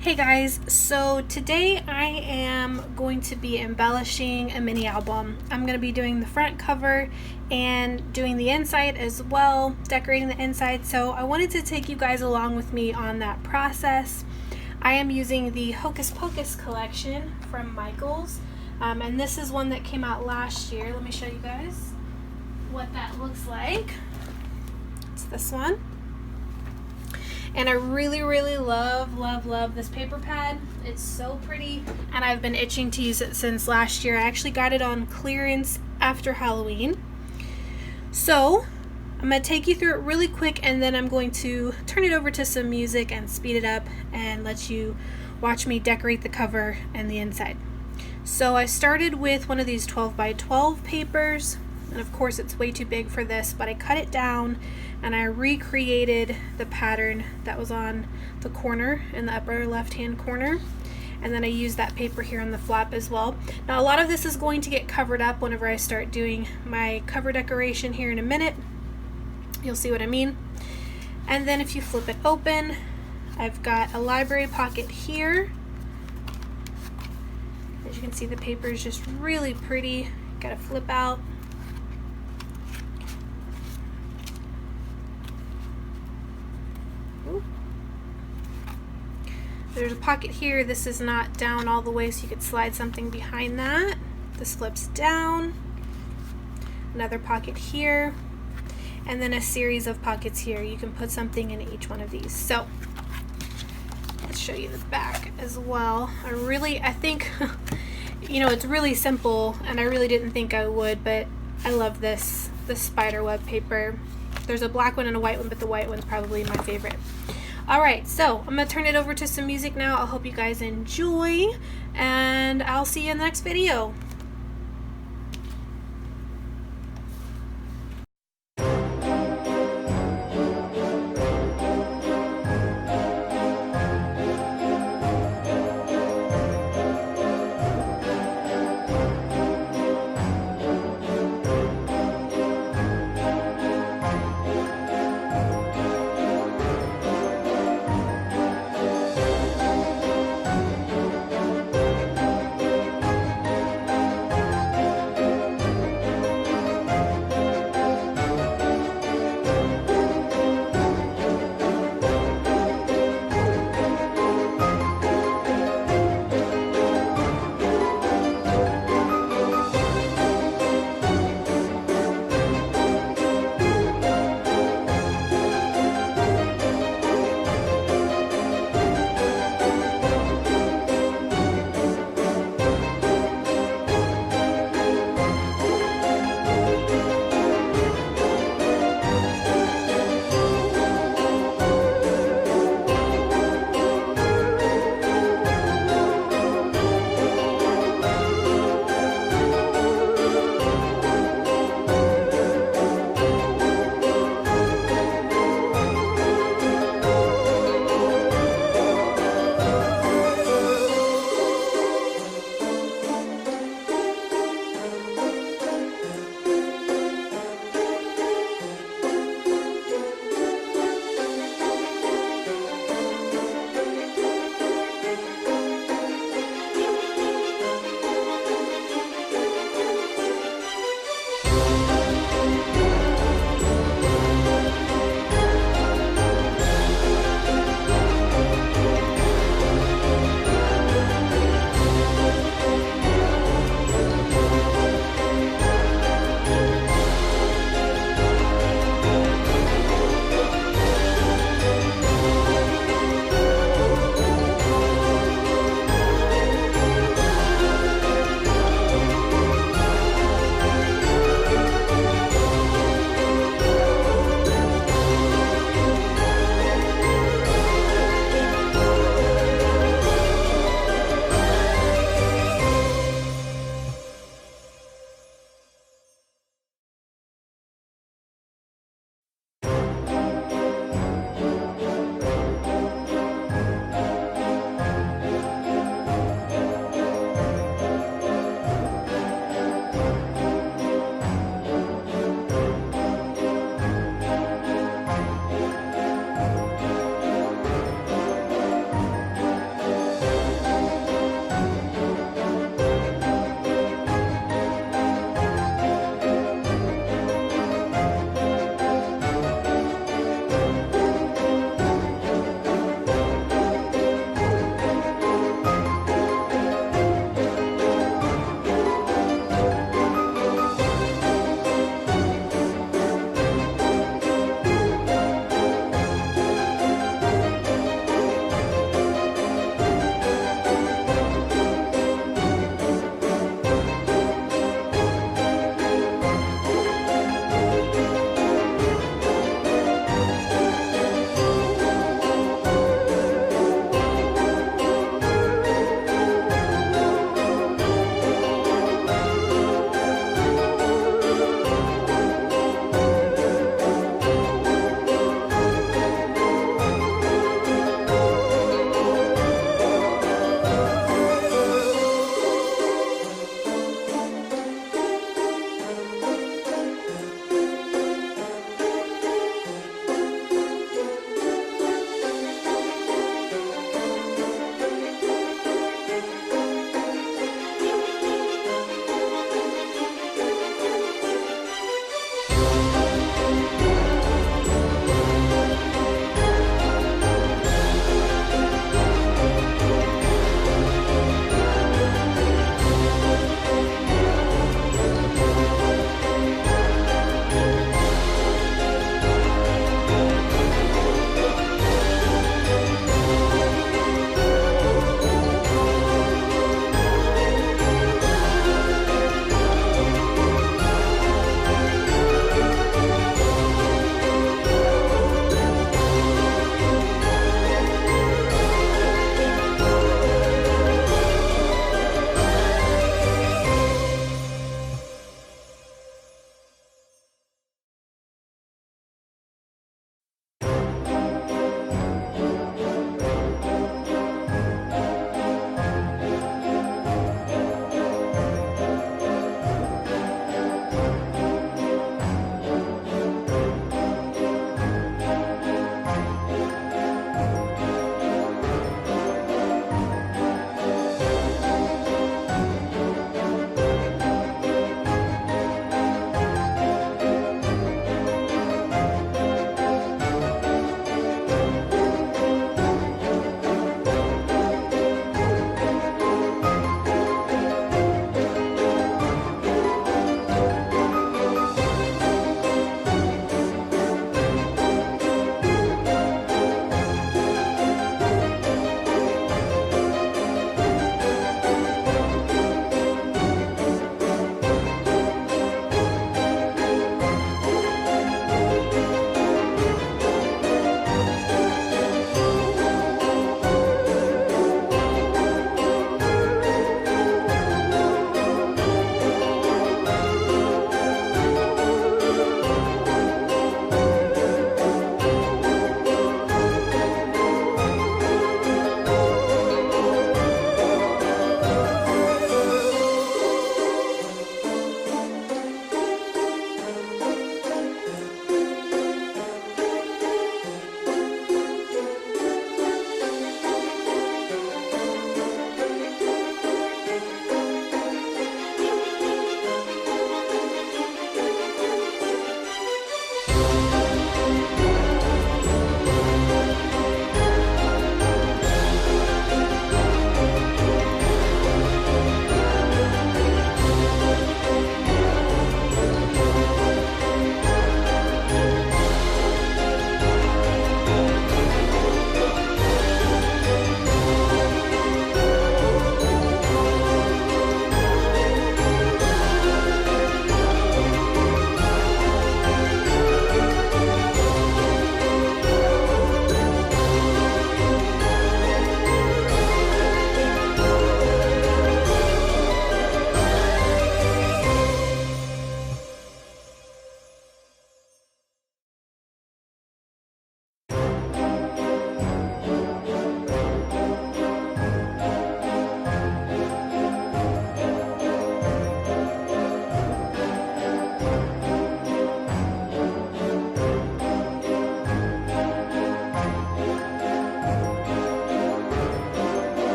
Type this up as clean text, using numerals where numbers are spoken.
Hey guys, so today I am going to be embellishing a mini album. I'm going to be doing the front cover and doing the inside as well, decorating the inside. So I wanted to take you guys along with me on that process. I am using the Hocus Pocus collection from Michaels, and this is one that came out last year. Let me show you guys what that looks like. It's this one. And I really love this paper pad. It's so pretty, and I've been itching to use it since last year. I actually got it on clearance after Halloween. So I'm going to take you through it really quick, and then I'm going to turn it over to some music and speed it up and let you watch me decorate the cover and the inside. So I started with one of these 12 by 12 papers, and of course it's way too big for this, but I cut it down and I recreated the pattern that was on the corner in the upper left hand corner, and then I used that paper here on the flap as well. Now a lot of this is going to get covered up whenever I start doing my cover decoration here in a minute. You'll see what I mean. And then if you flip it open, I've got a library pocket here. As you can see, the paper is just really pretty. Got a flip out. There's a pocket here. This is not down all the way, so you could slide something behind that. This flips down. Another pocket here. And then a series of pockets here. You can put something in each one of these. So let's show you the back as well. I think, you know, it's really simple, and I really didn't think I would, but I love this spider web paper. There's a black one and a white one, but the white one's probably my favorite. Alright, so I'm going to turn it over to some music now. I hope you guys enjoy, and I'll see you in the next video.